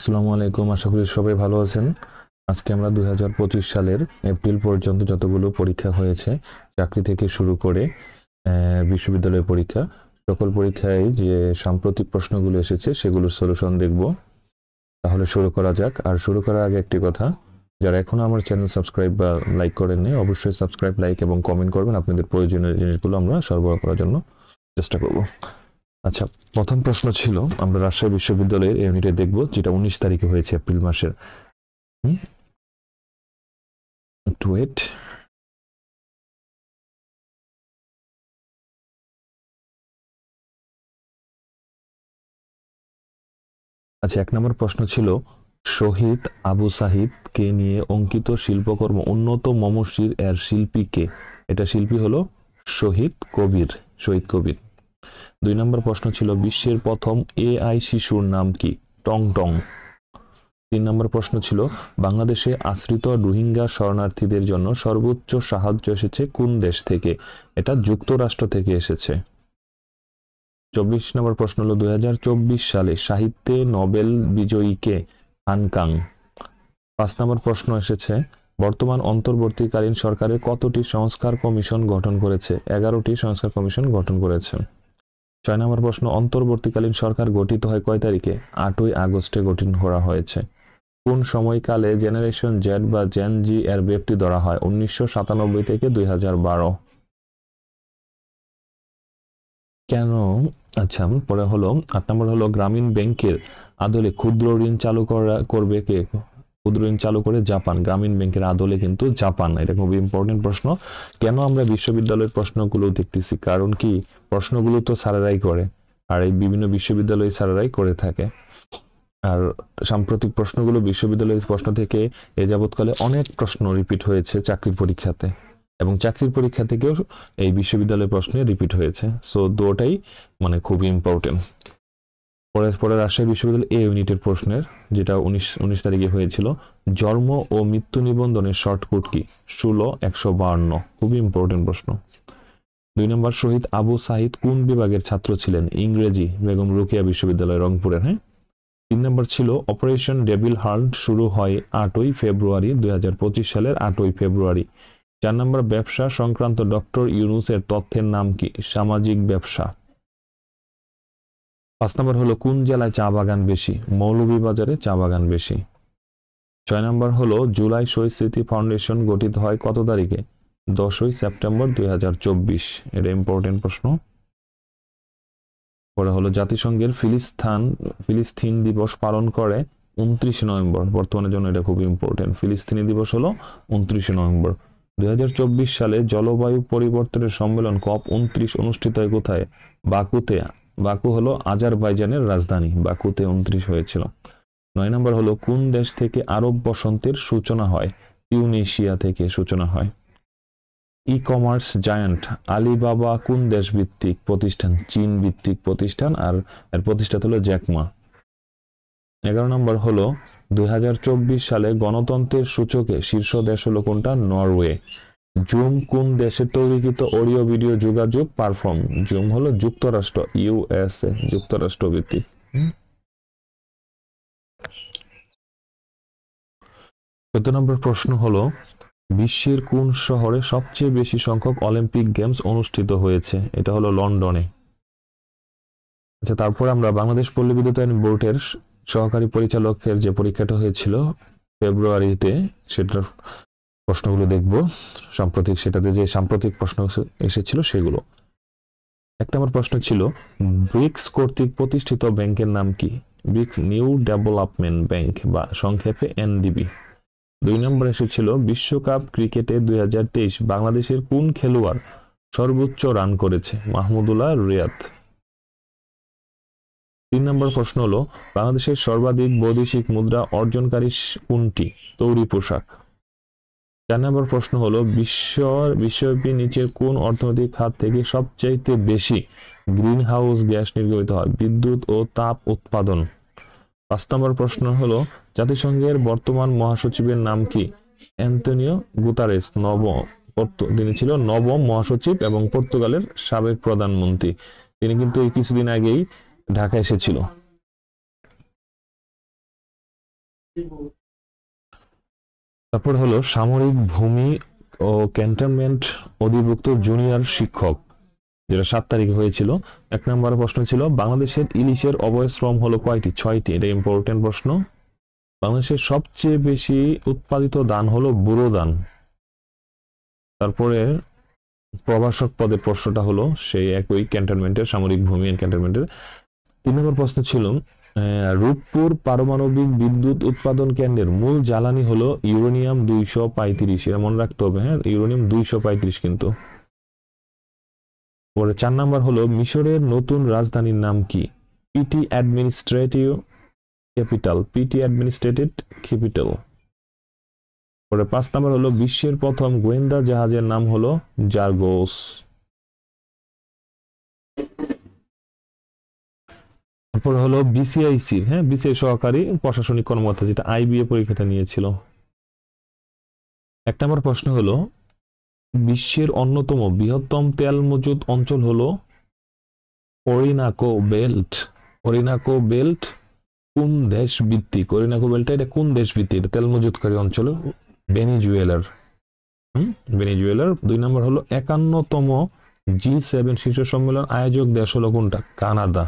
আসসালামু আলাইকুম, আশা করি সবাই ভালো আছেন। আজকে আমরা 2025 সালের এপ্রিল পর্যন্ত যতগুলো পরীক্ষা হয়েছে, চাকরি থেকে শুরু করে বিশ্ববিদ্যালয় পরীক্ষা, সকল পরীক্ষায় যে সাম্প্রতিক প্রশ্নগুলো এসেছে সেগুলোর সলিউশন দেখব। তাহলে শুরু করা যাক। আর শুরু করার আগে একটি কথা, যারা এখনো আমার চ্যানেল সাবস্ক্রাইব বা লাইক করেননি, অবশ্যই সাবস্ক্রাইব, লাইক এবং কমেন্ট করবেন। আপনাদের প্রয়োজনীয় জিনিসগুলো আমরা সরবরাহ করার জন্য চেষ্টা করব। আচ্ছা, প্রথম প্রশ্ন ছিল আমরা রাজশাহী বিশ্ববিদ্যালয়ের ইউনিটে দেখব, যেটা 19 তারিখে হয়েছে এপ্রিল মাসের। একটু ওয়েট। আচ্ছা, 1 নম্বর প্রশ্ন ছিল শহীদ আবু সাহিদকে নিয়ে অঙ্কিত শিল্পকর্ম উন্নত মমশির এর শিল্পী কে? এটা শিল্পী হলো শহীদ কবির। 2 নম্বর প্রশ্ন ছিল বিশ্বের প্রথম এআই শিশুর নাম কি? টং টং। 3 নম্বর প্রশ্ন ছিল বাংলাদেশে আশ্রিত রোহিঙ্গা শরণার্থীদের জন্য সর্বোচ্চ সাহায্য এসেছে কোন দেশ থেকে? এটা যুক্তরাষ্ট্র থেকে এসেছে। 24 নম্বর প্রশ্ন হলো 2024 সালে সাহিত্যে নোবেল বিজয়ী কে? হান কাং। 5 নম্বর প্রশ্ন এসেছে বর্তমান অন্তর্বর্তীকালীন সরকারের কতটি সংস্কার কমিশন গঠন করেছে? 11টি সংস্কার কমিশন গঠন করেছে। 6 নম্বর প্রশ্ন অন্তর্বর্তীকালীন সরকার গঠিত হয় কয় তারিখে? 8ই আগস্টে গঠন করা হয়েছে। কোন সময়কালে জেনারেশন জেড বা জেন জি এর ব্যাপ্তি ধরা হয়? 1997 থেকে 2012। কেন? আচ্ছা, পরে হলো 8 নম্বর হলো গ্রামীণ ব্যাংকের আদলে ক্ষুদ্র ঋণ চালু করবে কে? ক্ষুদ্র ঋণ চালু করে জাপান। গ্রামীণ ব্যাংকের আদলে কিন্তু জাপান। এটা খুব ইম্পর্টেন্ট প্রশ্ন। কেন আমরা বিশ্ববিদ্যালয়ের প্রশ্নগুলো দেখতেছি? কারণ কি, প্রশ্নগুলো তো স্যারেরাই করে, আর এই বিভিন্ন বিশ্ববিদ্যালয় স্যারেরাই করে থাকে। আর সাম্প্রতিক প্রশ্নগুলো বিশ্ববিদ্যালয়ের প্রশ্ন থেকে এ যাবৎকালে অনেক প্রশ্ন রিপিট হয়েছে চাকরির পরীক্ষাতে, এবং চাকরির পরীক্ষা থেকেও এই বিশ্ববিদ্যালয়ের প্রশ্নে রিপিট হয়েছে। সো দুটোটাই মানে খুবই ইম্পর্টেন্ট। পরে রাজশাহী বিশ্ববিদ্যালয় এ ইউনিটের প্রশ্নের, যেটা 19 তারিখে হয়েছিল, জন্ম ও মৃত্যু নিবন্ধনের শর্টকাট কি? 16-152। খুবই ইম্পর্টেন্ট প্রশ্ন। 2 নম্বর শহীদ আবু সাহিদ কোন বিভাগের ছাত্র ছিলেন? ইংরেজি, বেগম রোকেয়া বিশ্ববিদ্যালয়, রংপুরের। 3 নম্বর ছিল অপারেশন ডেভিল হান্ট শুরু হয় 8ই ফেব্রুয়ারি 2025 সালের 8ই ফেব্রুয়ারি। 4 নম্বর ব্যবসা সংক্রান্ত ডক্টর ইউনুসের তথ্যের নাম কি? সামাজিক ব্যবসা। 5 নম্বর হলো কোন জেলায় চা বাগান বেশি? মৌলভীবাজারে চা বাগান বেশি। 6 নম্বর হলো জুলাই শহীদ স্মৃতি ফাউন্ডেশন গঠিত হয় কত তারিখে? 10ই সেপ্টেম্বর 2024। এটা ইম্পর্টেন্ট প্রশ্ন। পরে হলো জাতিসংঘের ফিলিস্তিন দিবস পালন করে 29 নভেম্বর। বর্তমানের জন্য এটা খুব ইম্পর্টেন্ট। ফিলিস্তিনি দিবস হলো 29 নভেম্বর। 2024 সালে জলবায়ু পরিবর্তনের সম্মেলন COP29 অনুষ্ঠিত হয় কোথায়? বাকুতে। বাকু হলো আজারবাইজানের রাজধানী। বাকুতে 29 হয়েছিল। 9 নম্বর হলো কোন দেশ থেকে আরব বসন্তের সূচনা হয়? তিউনিসিয়া থেকে সূচনা হয়। ই কমার্স জায়ান্ট আলিবাবা কোন দেশ ভিত্তিক প্রতিষ্ঠান? চীন ভিত্তিক প্রতিষ্ঠান, আর এর প্রতিষ্ঠাতা হলো জ্যাকমা। 11 নম্বর হলো 2024 সালে গণতন্ত্রের সূচকে শীর্ষ দেশ হলো কোনটা? নরওয়ে। জুম কোন দেশের তৈরিকৃত অডিও ভিডিও যোগাযোগ প্ল্যাটফর্ম? জুম হলো যুক্তরাষ্ট্র, ইউএসএ, যুক্তরাষ্ট্র ভিত্তিক। 14 নম্বর প্রশ্ন হলো বিশ্বের কোন শহরে সবচেয়ে বেশি সংখ্যক অলিম্পিক গেমস অনুষ্ঠিত হয়েছে? এটা হলো লন্ডনে। আচ্ছা, তারপর আমরা বাংলাদেশ পল্লী বিদ্যুতায়ন বোর্ডের সহকারী পরিচালকের যে পরীক্ষাটা হয়েছিল ফেব্রুয়ারিতে, সেটার প্রশ্নগুলো দেখব। সেটাতে যে সাম্প্রতিক প্রশ্ন এসেছিল সেগুলো। 1 নম্বর প্রশ্ন ছিল ব্রিক্স কর্তৃক প্রতিষ্ঠিত ব্যাংকের নাম কি? ব্রিক্স নিউ ডেভেলপমেন্ট ব্যাংক, বা সংক্ষেপে এনডিবি। 2 নম্বর এসেছিল বিশ্বকাপ ক্রিকেটে 2023 বাংলাদেশের কোন খেলোয়াড় সর্বোচ্চ রান করেছে? মাহমুদুল্লাহ রিয়াদ। 3 নম্বর প্রশ্ন হলো বাংলাদেশের সর্বাধিক বৈদেশিক মুদ্রা অর্জনকারী কোনটি? তৈরি পোশাক। 4 নম্বর প্রশ্ন হলো বিশ্বব্যাপী নিচের কোন অর্থনৈতিক খাত থেকে সবচাইতে বেশি গ্রিন হাউস গ্যাস নির্গমিত হয়? বিদ্যুৎ ও তাপ উৎপাদন। 5 নম্বর প্রশ্ন হলো জাতিসংঘের বর্তমান মহাসচিবের নাম কি? Antonio Guterres. তিনি ছিল নবম মহাসচিব এবং পর্তুগালের সাবেক প্রধানমন্ত্রী। তিনি কিন্তু এই কিছুদিন আগেই ঢাকা এসেছিল। তারপর হলো সামরিক ভূমি ও ক্যান্টনমেন্ট অধিভুক্ত জুনিয়র শিক্ষক, যেটা 7 তারিখে হয়েছিল। 1 নম্বর প্রশ্ন ছিল বাংলাদেশের ইলিশের অবৈধ শ্রম হলো কয়টি? 6টি। এটা ইম্পর্টেন্ট প্রশ্ন। বাংলাদেশের সবচেয়ে বেশি উৎপাদিত ধান হলো বুরো ধান। তারপরে প্রভাষক পদের প্রশ্নটা হলো সেই একই ক্যান্টনমেন্টের, সামরিক ভূমি এন্ড ক্যান্টনমেন্টের। 3 নম্বর প্রশ্ন ছিল রূপপুর পারমাণবিক বিদ্যুৎ উৎপাদন কেন্দ্রের মূল জ্বালানি হলো ইউরেনিয়াম 235। এটা মনে রাখতে হবে, হ্যাঁ, ইউরেনিয়াম 235 কিন্তু। পরে 4 নম্বর হলো মিশরের নতুন রাজধানীর নাম কি? PT administrative capital, PT administrative capital. পরে 5 নম্বর হলো বিশ্বের প্রথম গোয়েন্দা জাহাজের নাম হলো জার্গোস। তারপর হলো বিসিআইসি, হ্যাঁ, বিসিআই সহকারী প্রশাসনিক কর্মকর্তা, যেটা আইবিএ পরীক্ষাটা নিয়েছিল। 1 নম্বর প্রশ্ন হলো বিশ্বের অন্যতম বৃহত্তম তেল মজুদ অঞ্চল হলো অরিনাকো বেল্ট। অরিনাকো বেল্ট কোন দেশ ভিত্তিক? অরিনাকো বেল্টটা এটা কোন দেশ ভিত্তিক? এটা তেল মজুদকারী অঞ্চল, ভেনিজুয়েলার। ভেনিজুয়েলার। 2 নম্বর হলো 51তম G7 শীর্ষ সম্মেলন আয়োজক দেশ হলো কোনটা? কানাডা।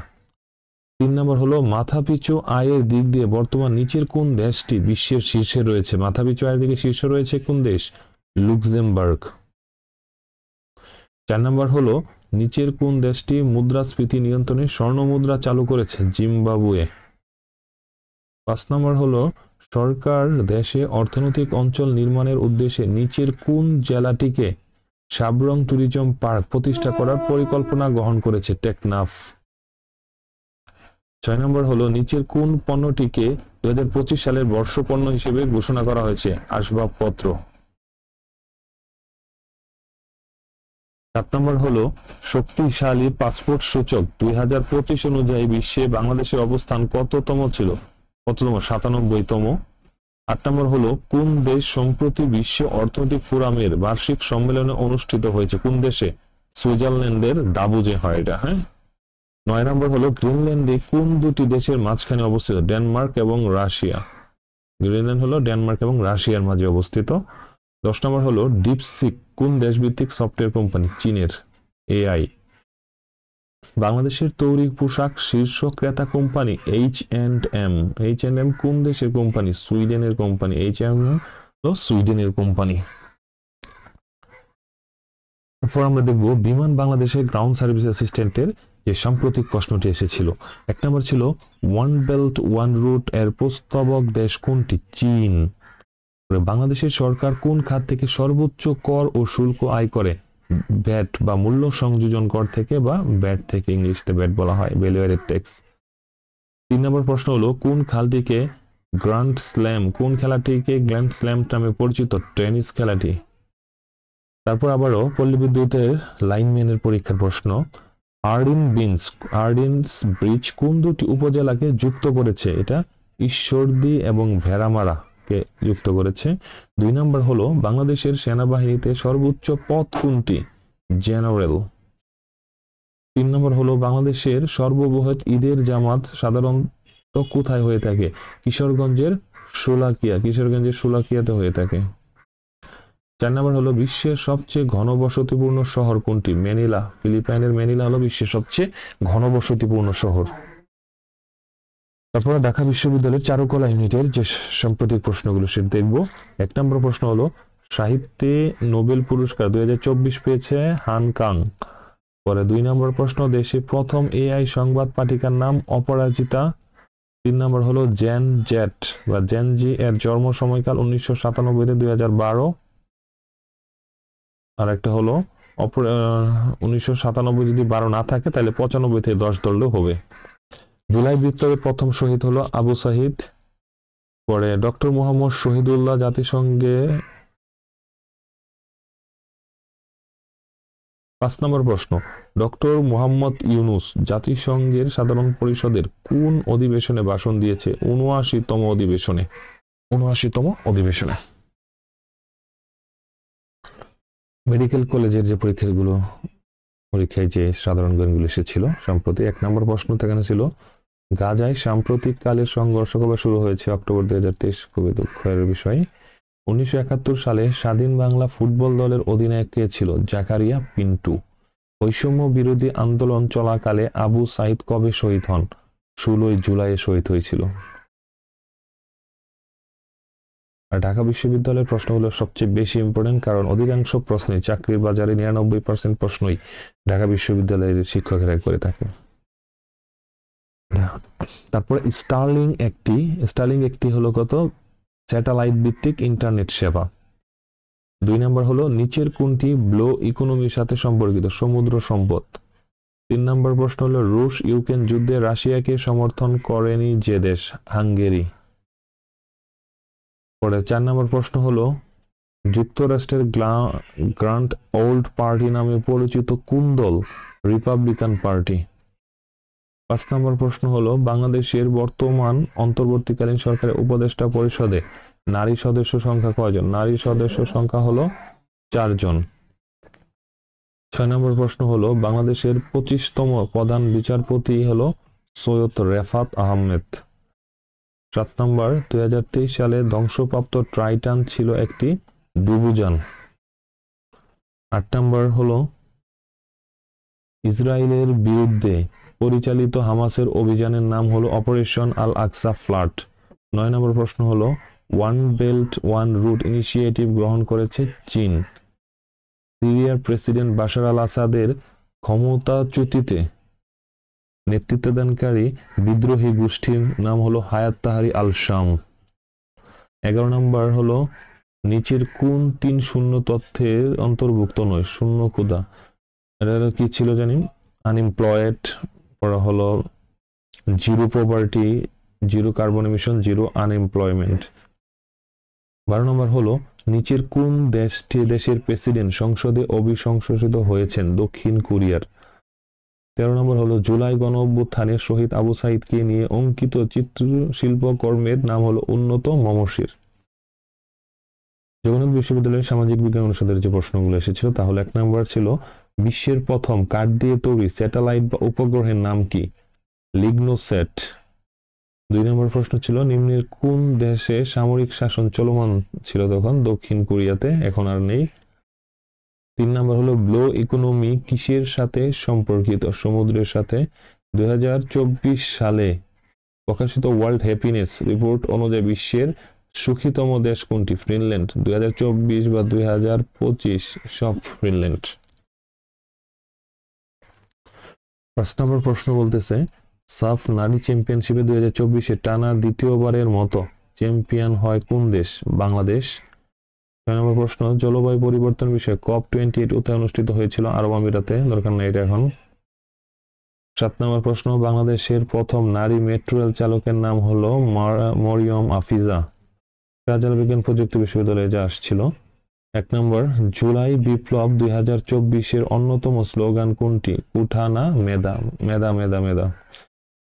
3 নম্বর হলো মাথাপিছু আয়ের দিক দিয়ে বর্তমান নিচের কোন দেশটি বিশ্বের শীর্ষে রয়েছে? মাথাপিছু আয়ের দিকে শীর্ষে রয়েছে কোন দেশ? লুক্সেমবার্গ। 4 নম্বর হলো নিচের কোন দেশটি মুদ্রাস্ফীতি নিয়ন্ত্রণে স্বর্ণ মুদ্রা চালু করেছে? জিম্বাবুয়ে। 5 নম্বর হলো সরকার দেশে অর্থনৈতিক অঞ্চল নির্মাণের উদ্দেশ্যে নিচের কোন জেলাটিকে সাবরং ট্যুরিজম পার্ক প্রতিষ্ঠা করার পরিকল্পনা গ্রহণ করেছে? টেকনাফ। 6 নম্বর হলো নিচের কোন পণ্যটিকে 2025 সালের বর্ষ পণ্য হিসেবে ঘোষণা করা হয়েছে? আসবাবপত্র। 7 নম্বর হলো শক্তিশালী পাসপোর্ট সূচক 2025 অনুযায়ী বিশ্বে বাংলাদেশের অবস্থান কততম ছিল? কততম? 97তম। 8 নম্বর হলো কোন দেশ সম্প্রতি বিশ্ব অর্থনৈতিক ফোরামের বার্ষিক সম্মেলনে অনুষ্ঠিত হয়েছে? কোন দেশে? সুইজারল্যান্ডের দাভোজে হয় এটা, হ্যাঁ। 9 নম্বর হলো গ্রিনল্যান্ডে কোন দুটি দেশের মাঝখানে অবস্থিত? ডেনমার্ক এবং রাশিয়া। গ্রিনল্যান্ড হলো ডেনমার্ক এবং রাশিয়ার মাঝে অবস্থিত। 10 নম্বর হলো ডিপসিক কোন দেশভিত্তিক সফটওয়্যার কোম্পানি? চীনের, এআই। বাংলাদেশের তৈরি পোশাক শীর্ষ ক্রেতা কোম্পানি H&M। H&M কোন দেশের কোম্পানি? সুইডেনের কোম্পানি। H&M হলো সুইডেনের কোম্পানি। এরপর আমরা দেখব বিমান বাংলাদেশের গ্রাউন্ড সার্ভিস অ্যাসিস্ট্যান্টের যে সাম্প্রতিক প্রশ্নটি এসেছিল। 1 নম্বর ছিল ওয়ান বেল্ট ওয়ান রুট এর প্রস্তাবক দেশ কোনটি? চীন। বাংলাদেশের সরকার কোন খাত থেকে সর্বোচ্চ কর ও শুল্ক আয় করে? ভ্যাট বা মূল্য সংযোজন কর থেকে, বা ব্যাট থেকে, ইংলিশে ব্যাট বলা হয়, ভ্যালু অ্যাডেড ট্যাক্স। 3 নম্বর প্রশ্ন হলো কোন খেলাটিকে গ্র্যান্ড স্ল্যাম, কোন খেলাটিকে গ্র্যান্ড স্ল্যাম নামে পরিচিত? টেনিস খেলাটি। তারপর আবারও পল্লী বিদ্যুতের লাইনম্যানের পরীক্ষার প্রশ্ন। আর্ডিন্স ব্রিজ কোন দুটি উপজেলাকে যুক্ত করেছে? এটা ঈশ্বরদী এবং ভেড়ামারা কে যুক্ত করেছে। 2 নম্বর হলো বাংলাদেশের সেনাবাহিনীতে সর্বোচ্চ পদ কোনটি? জেনারেল। 3 নম্বর হলো বাংলাদেশের সর্ববৃহৎ ঈদের জামাত সাধারণত কোথায় হয়ে থাকে? কিশোরগঞ্জের শোলাকিয়াতে হয়ে থাকে। 4 নম্বর হলো বিশ্বের সবচেয়ে ঘনবসতিপূর্ণ শহর কোনটি? ম্যানিলা। ফিলিপাইনের ম্যানিলা হলো বিশ্বের সবচেয়ে ঘনবসতিপূর্ণ শহর। তারপরে ঢাকা বিশ্ববিদ্যালয়ের চারুকলা ইউনিটের যে সাম্প্রতিক প্রশ্নগুলো সেটা দেখব। 1 নম্বর প্রশ্ন হলো সাহিত্যে নোবেল পুরস্কার 2024 পেয়েছে হান কাং। পরে 2 নম্বর প্রশ্ন দেশে প্রথম এআই সংবাদ পাঠিকার নাম অপরাজিতা। 3 নম্বর হলো জেন জেট বা জেনজি এর জন্ম সময়কাল 1997 থেকে 2012। আর একটা হলো 1997 যদি 12 না থাকে তাহলে 95 থেকে 10 ধরলেও হবে। জুলাই বিপ্লবের প্রথম শহীদ হলো আবু সাহিদ। পরে ডক্টর মোহাম্মদ শহীদুল্লাহ জাতিসংঘে। 5 নম্বর প্রশ্ন ডক্টর মোহাম্মদ ইউনুস জাতিসংঘের সাধারণ পরিষদের কোন অধিবেশনে ভাষণ দিয়েছে? 79তম অধিবেশনে। 79তম অধিবেশনে। মেডিকেল কলেজের যে পরীক্ষায় যে সাধারণ জ্ঞানগুলো এসেছিল সম্প্রতি। 1 নম্বর প্রশ্ন এখানে ছিল গাজায় সাম্প্রতিক কালের সংঘর্ষ কবে শুরু হয়েছে? অক্টোবর 2023। খুবই দুঃখের বিষয়। 1971 সালে স্বাধীন বাংলা ফুটবল দলের অধিনায়ক কে ছিল? জাকারিয়া পিন্টু। বৈষম্য বিরোধী আন্দোলন চলাকালে আবু সাইদ কবে শহীদ হন? 16 জুলাই শহীদ হয়েছিল। আর ঢাকা বিশ্ববিদ্যালয়ের প্রশ্নগুলো সবচেয়ে বেশি ইম্পর্টেন্ট, কারণ অধিকাংশ প্রশ্নে চাকরির বাজারে 99% প্রশ্নই ঢাকা বিশ্ববিদ্যালয়ের শিক্ষকেরা করে থাকে। তারপরে স্টারলিং একটি হলো কত? স্যাটেলাইট ভিত্তিক ইন্টারনেট সেবা। 2 নম্বর হলো নিচের কোনটি ব্লু ইকোনমির সাথে সম্পর্কিত? সমুদ্র সম্পদ। 3 নম্বর প্রশ্ন হলো রুশ ইউক্রেন যুদ্ধে রাশিয়াকে সমর্থন করেনি যে দেশ? হাঙ্গেরি। পরে 4 নম্বর প্রশ্ন হলো যুক্তরাষ্ট্রের গ্র্যান্ড ওল্ড পার্টি নামে পরিচিত কোন দল? Republican party. 5 নম্বর প্রশ্ন হলো বাংলাদেশের বর্তমান অন্তর্বর্তীকালীন সরকারের উপদেষ্টা পরিষদে নারী সদস্য সংখ্যা কয়জন? নারী সদস্য সংখ্যা হলো 4 জন। 6 নম্বর প্রশ্ন হলো বাংলাদেশের 25তম প্রধান বিচারপতি হলো সৈয়দ রেফাত আহমেদ। 7 নম্বর 2023 সালে ধ্বংসপ্রাপ্ত ট্রাইটান ছিল একটি ডুবোযান। 8 নম্বর হলো ইসরায়েলের বিরুদ্ধে পরিচালিত হামাসের অভিযানের নাম হলো অপারেশন আল আকসা ফ্লাড। 9 নম্বর প্রশ্ন হলো one belt one route initiative গ্রহণ করেছে চীন। সিরিয়ার প্রেসিডেন্ট বাশার আল আসাদের ক্ষমতাচ্যুতিতে নেতৃত্বদানকারী বিদ্রোহী গোষ্ঠীর নাম হলো হায়াত তাহরি আল শাম। 11 নম্বর হলো নিচের কোন 3 শূন্য তথ্যের অন্তর্ভুক্ত নয়? শূন্য ক্ষুধা। এটা কি ছিল জানি? আনএমপ্লয়েড, পরে হলো zero poverty, zero carbon emission, zero unemployment. 12 নম্বর হলো নিচের কোন দেশের প্রেসিডেন্ট সংসদে অভিসংসদ হয়েছেন? দক্ষিণ কোরিয়ার। 13 নম্বর হলো জুলাই গণ অভ্যুত্থানের শহীদ আবু সাইদকে নিয়ে অঙ্কিত চিত্রশিল্পকর্মের নাম হলো উন্নত মমশির। জগন্নাথ বিশ্ববিদ্যালয়ের সামাজিক বিজ্ঞান অনুষদের যে প্রশ্নগুলো এসেছিল তাহলে 1 নম্বর ছিল বিশ্বের প্রথম কাঠ দিয়ে তৈরি স্যাটেলাইট বা উপগ্রহের নাম কি? লিগনোস্যাট। 2 নম্বর প্রশ্ন ছিল নিম্নের কোন দেশে সামরিক শাসন চলমান ছিল তখন? দক্ষিণ কোরিয়াতে, এখন আর নেই। 3 নম্বর হলো ব্লু ইকোনমি কিসের সাথে সম্পর্কিত? সমুদ্রের সাথে। 2024 সালে প্রকাশিত ওয়ার্ল্ড হ্যাপিনেস রিপোর্ট অনুযায়ী বিশ্বের সুখীতম দেশ কোনটি? ফিনল্যান্ড। 2024 বা 2025 সব ফিনল্যান্ড। 5 নম্বর প্রশ্ন বলতেছে সাফ নারী চ্যাম্পিয়নশিপে 2024 টানা দ্বিতীয়বারের মতো চ্যাম্পিয়ন হয় কোন দেশ? বাংলাদেশ। 6 নম্বর প্রশ্ন জলবায়ু পরিবর্তন বিষয়ে COP28 অনুষ্ঠিত হয়েছিল আরব আমিরাতে, দরকার নেই এটা এখন। 7 নম্বর প্রশ্ন বাংলাদেশের প্রথম নারী মেট্রো রেল চালকের নাম হলো মরিয়ম আফিজা। শাহজালাল বিজ্ঞান প্রযুক্তি বিশ্ববিদ্যালয়ে যা আসছিল। 1 নম্বর জুলাই বিপ্লব 2024 অন্যতম স্লোগান কোনটি? উঠানা মেধা, মেধা মেধা মেধা।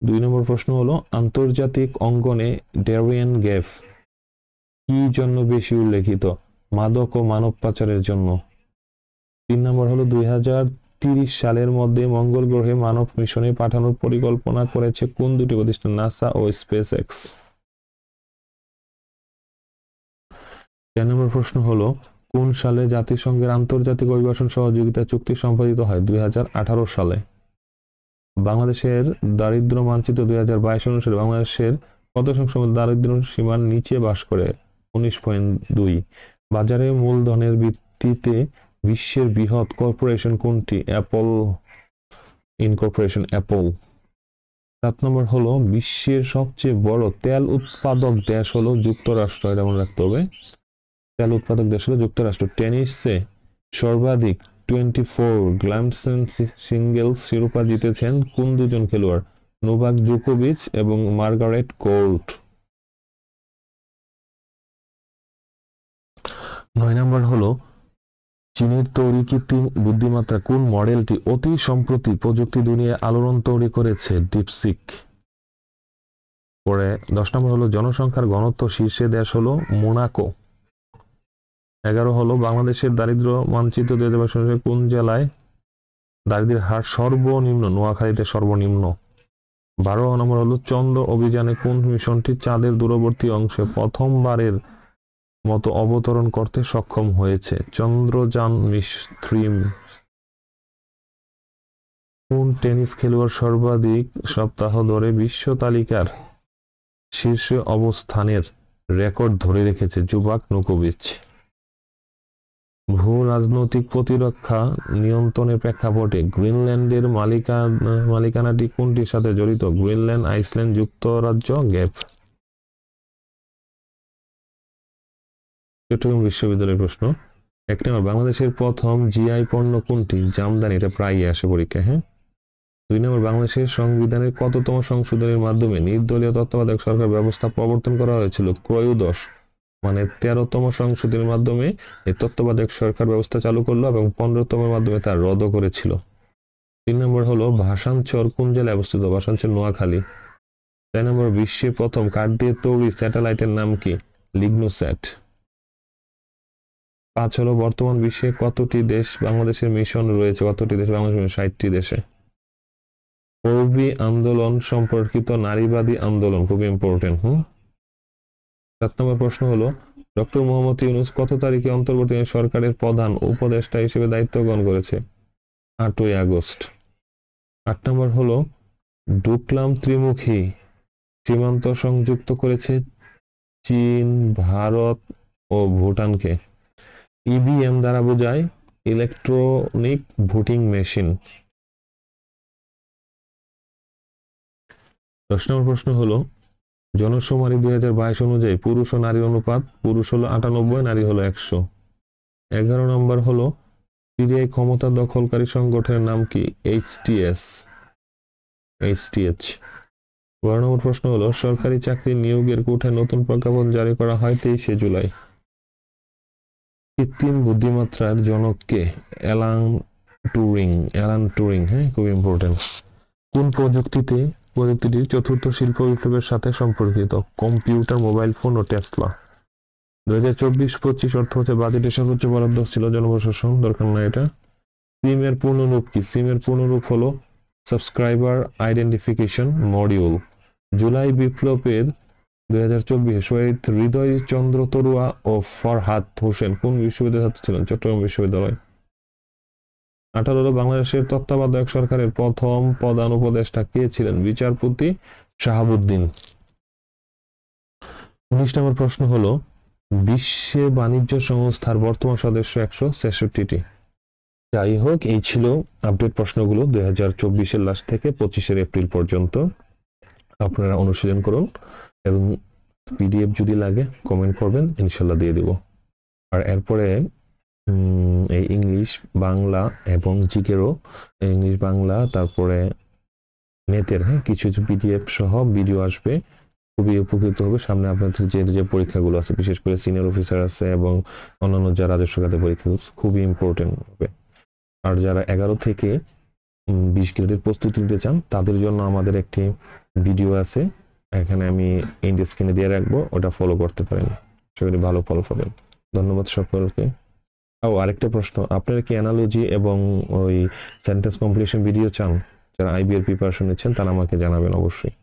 2 নম্বর প্রশ্ন হলো আন্তর্জাতিক অঙ্গনে ড্যারিয়ান গ্যাপ কি জন্য বেশি উল্লেখিত? মাদক ও মানব পাচারের জন্য। 3 নম্বর হলো 2030 সালের মধ্যে মঙ্গল গ্রহে মানব মিশনে পাঠানোর পরিকল্পনা করেছে কোন দুটি প্রতিষ্ঠান? নাসা ও স্পেস এক্স। 4 নম্বর প্রশ্ন হলো কোন সালে জাতিসংঘের আন্তর্জাতিক অভিবাসন সহযোগিতা চুক্তি সম্পাদিত হয়? 2018 সালে। বাংলাদেশের দারিদ্র্য মানচিত্র 2022 অনুসারে বাংলাদেশের কত সংখ্যক দারিদ্র্য সীমার নিচে বাস করে? 19.2। বাজারে মূলধনের ভিত্তিতে বিশ্বের বৃহৎ কর্পোরেশন কোনটি? Apple incorporation, Apple. 7 নম্বর হলো বিশ্বের সবচেয়ে বড় তেল উৎপাদক দেশ হলো যুক্তরাষ্ট্র, এটা মনে রাখতে হবে। তেল উৎপাদক দেশ হলো যুক্তরাষ্ট্র। টেনিসে সর্বাধিক 24 গ্র্যান্ড স্ল্যাম সিঙ্গেলস শিরোপা জিতেছেন কোন দুজন খেলোয়াড়? নোভাক জোকোভিচ এবং মার্গারেট কোর্ট। 9 নম্বর হলো চীনের তৈরি কৃত্রিম বুদ্ধিমত্তা কোন মডেলটি অতি সম্প্রতি প্রযুক্তি দুনিয়ায় আলোড়ন তৈরি করেছে? ডিপসিক। পরে 10 নম্বর হলো জনসংখ্যার ঘনত্ব শীর্ষে দেশ হলো মোনাকো। 11 হলো বাংলাদেশের দারিদ্র্য মানচিত্র 2022 কোন জেলায় দারিদ্র্যের হার সর্বনিম্ন? নোয়াখালীতে সর্বনিম্ন। 12 নম্বর হলো চন্দ্র অভিযানে কোন মিশনটি চাঁদের দূরবর্তী অংশে প্রথমবারের মতো অবতরণ করতে সক্ষম হয়েছে? চন্দ্রযান 3। কোন টেনিস খেলোয়াড় সর্বাধিক সপ্তাহ ধরে বিশ্ব তালিকার শীর্ষে অবস্থানের রেকর্ড ধরে রেখেছে? জোভাক নোভিক। ভূ রাজনৈতিক প্রতিরক্ষা নিয়ন্ত্রণের প্রেক্ষাপটে গ্রিনল্যান্ডের মালিকানাটি কোনটির সাথে জড়িত? গ্রিনল্যান্ড, আইসল্যান্ড, যুক্তরাজ্য, গ্যাপ। চট্টগ্রাম বিশ্ববিদ্যালয়ের প্রশ্ন। 1 নম্বর বাংলাদেশের প্রথম জিআই পণ্য কোনটি? জামদানি। এটা প্রায়ই আসে পরীক্ষায়। হ্যাঁ। 2 নম্বর বাংলাদেশের সংবিধানের কততম সংশোধনের মাধ্যমে নির্দলীয় তত্ত্বাবধায়ক সরকার ব্যবস্থা প্রবর্তন করা হয়েছিল? ত্রয়োদশ, মানে 13তম সংশোধনের মাধ্যমে এই তত্ত্বাবধায়ক সরকার ব্যবস্থা চালু করলো এবং 15তমের মাধ্যমে তা রদ করেছিল। 3 নম্বর হলো ভাসানচর কোন জেলায় অবস্থিত? ভাসানচর নোয়াখালী। 4 নম্বর বিশ্বের প্রথম কাঠ দিয়ে তৈরি স্যাটেলাইটের নাম কি? লিগনোস্যাট। 5 হলো বর্তমান বিশ্বে কতটি দেশ বাংলাদেশের মিশন রয়েছে? কতটি দেশ বাংলাদেশের? 60টি দেশে। কর্মী আন্দোলন সম্পর্কিত নারীবাদী আন্দোলন খুব ইম্পর্টেন্ট। 7 নম্বর প্রশ্ন হলো ডক্টর মোহাম্মদ ইউনূস কত তারিখে অন্তর্বর্তীকালীন সরকারের প্রধান উপদেষ্টা হিসেবে দায়িত্ব গ্রহণ করেছে? 8ই আগস্ট। 8 নম্বর হলো ডোকলাম ত্রিমুখী সীমান্ত সংযুক্ত করেছে চীন, ভারত ও ভুটানকে। ইভিএম দ্বারা বোঝায় ইলেকট্রনিক ভোটিং মেশিন। 10 নম্বর প্রশ্ন হলো জনশুমারি 2022 অনুযায়ী পুরুষ ও নারীর অনুপাত? পুরুষ হলো 98, নারী হলো 100। 11 নম্বর হলো সিরিয়ায় ক্ষমতা দখলকারী সংগঠনের নাম কি? HTS। 12 নম্বর প্রশ্ন হলো সরকারি চাকরি নিয়োগের কোটায় নতুন প্রজ্ঞাপন জারি করা হয় 23শে জুলাই। কৃত্রিম বুদ্ধিমত্তার জনক কে? Alan Turing. হ্যাঁ, খুব ইম্পর্টেন্ট। কোন প্রযুক্তিটির চতুর্থ শিল্প বিপ্লবের সাথে সম্পর্কিত? কম্পিউটার, মোবাইল ফোন ও টেসলা। 2024-25 অর্থবছরে বাজেটের সর্বোচ্চ বরাদ্দ ছিল জনপ্রশাসন, দরকার না এটা। সিমের পূর্ণরূপ কি? সিমের পূর্ণরূপ হলো সাবস্ক্রাইবার আইডেন্টিফিকেশন মডিউল। জুলাই বিপ্লবের 2024 শহীদ হৃদয় চন্দ্র তরুয়া ও ফরহাদ হোসেন কোন বিশ্ববিদ্যালয়ের ছাত্র ছিলেন? চট্টগ্রাম বিশ্ববিদ্যালয়। 18 বাংলাদেশের তত্ত্বাবধায়ক সরকারের প্রথম প্রধান উপদেষ্টা কে ছিলেন? বিচারপতি শাহাবুদ্দিন। 19 নম্বর প্রশ্ন হলো বিশ্ব বাণিজ্য সংস্থার বর্তমান সদস্য 166টি। যাই হোক, এই ছিল আপডেট প্রশ্নগুলো 2024-এর লাস্ট থেকে 25 এপ্রিল পর্যন্ত। আপনারা অনুশীলন করুন এবং পিডিএফ যদি লাগে কমেন্ট করবেন, ইনশাল্লাহ দিয়ে দিব। আর এরপরে এই ইংলিশ, বাংলা এবং জিকেরও ইংলিশ, বাংলা, তারপরে নেটের কিছু পিডিএফ সহ ভিডিও আসবে, খুবই উপকৃত হবে। সামনে আপনাদের যে পরীক্ষাগুলো আছে, বিশেষ করে সিনিয়র অফিসার আছে এবং অন্যান্য যারা রাজস্ব খাতে পরীক্ষা খুবই ইম্পর্টেন্ট হবে। আর যারা 11 থেকে 20 গ্রেডের প্রস্তুতি নিতে চান তাদের জন্য আমাদের একটি ভিডিও আছে, এখানে আমি এন্ড স্ক্রিনে দিয়ে রাখবো, ওটা ফলো করতে পারেন, সেগুলি ভালো ফল পাবেন। ধন্যবাদ সকলকে। আরেকটা প্রশ্ন, আপনারা কি অ্যানালজি এবং ওই সেন্টেন্স কমপ্লিশন ভিডিও চান? যারা আইবিএর প্রিপারেশন নিচ্ছেন তারা আমাকে জানাবেন অবশ্যই।